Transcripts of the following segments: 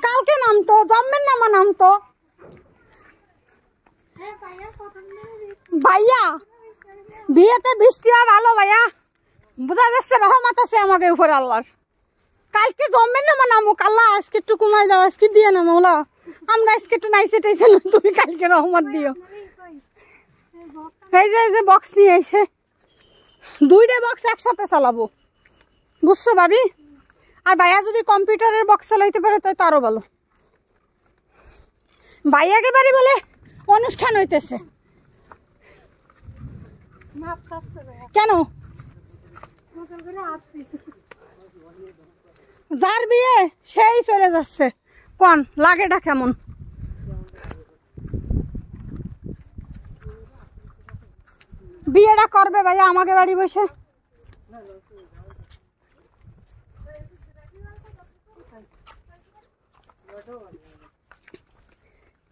কালকে নামতো, জন্মের নামা নামতো। ভাইয়া বিয়েতে বৃষ্টি হয় ভালো ভাইয়া, বোঝা যাচ্ছে রহমত আছে আমাকে উপর আল্লাহর। কালকে জন্মের নামা নামুক আল্লাহ, আজকে একটু কমাই দাও, আজকে দিয়ে না মৌলা, আমরা আজকে একটু নাইসে টাইসে না, তুমি কালকে রহমত দিও। এই যে বক্স নিয়ে এসে দুইটা বক্স একসাথে চালাবো, বুঝছো ভাবি? আর ভাইয়া যদি কম্পিউটারের বক্স চালাইতে পারে তাই তো আরো ভালো। ভাইয়াকে বাড়ি বলে অনুষ্ঠান হইতেছে কেন? যার বিয়ে সেই চলে যাচ্ছে, কোন লাগেটা কেমন? বিয়েটা করবে ভাইয়া আমাকে বাড়ি বসে।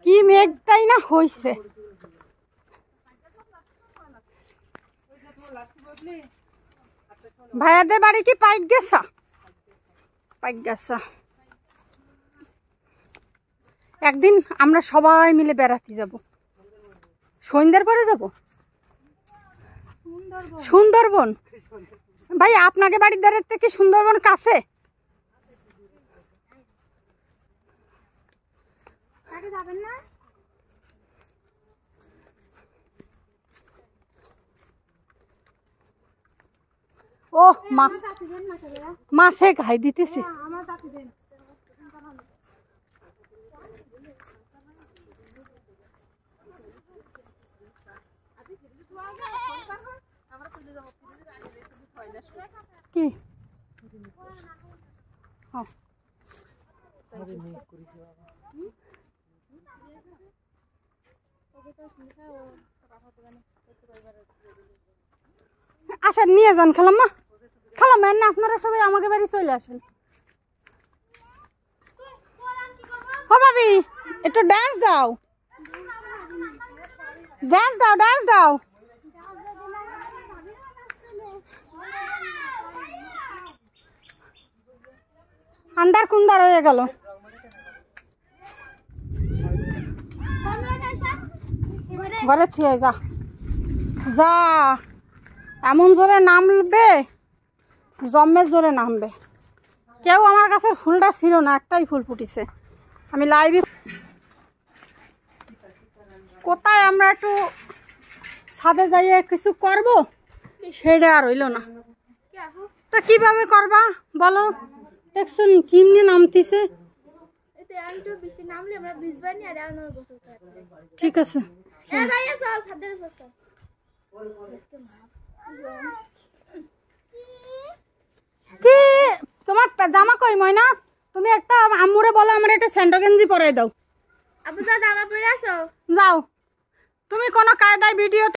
কি মেঘটাই না হইছে। ভাইয়াদের বাড়ি কি পাইক গেছা? পাইক গেছা। একদিন আমরা সবাই মিলে বেড়াতে যাব, সন্ধ্যার পরে যাব সুন্দরবন। ভাই আপনাকে বাড়ির ধারের থেকে সুন্দরবন কাছে? ও মাছ, মাছে খাই দিতেছি। কি আচ্ছা নিয়ে যান খালাম্মা, খালাম্মা না আপনারা সবাই আমাকে বাড়ি চলে আসেন। ও ভাবি একটু ডান্স দাও, ডান্স দাও, ডান্স দাও। আন্দার কুন্দার হয়ে গেল। ঘরে থুয়ে যা, যা এমন জোরে নামবে, জম্মের জোরে নামবে। কেউ আমার কাছে ফুলটা ছিল না, একটাই ফুল ফুটিছে। আমি লাইভে কোথায় আমরা একটু ছাদে যাইয়ে কিছু করব, সেটা আর হইল না। তা কিভাবে করবা বলো? দেখছো কিমনি নামতিছে। ঠিক আছে কি তোমার জামা কই ময়না? তুমি একটা আম্মুরে বলো আমার একটা স্যান্ডো গেঞ্জি পরাই দাও। যাও তুমি কোনো কায়দায় ভিডিও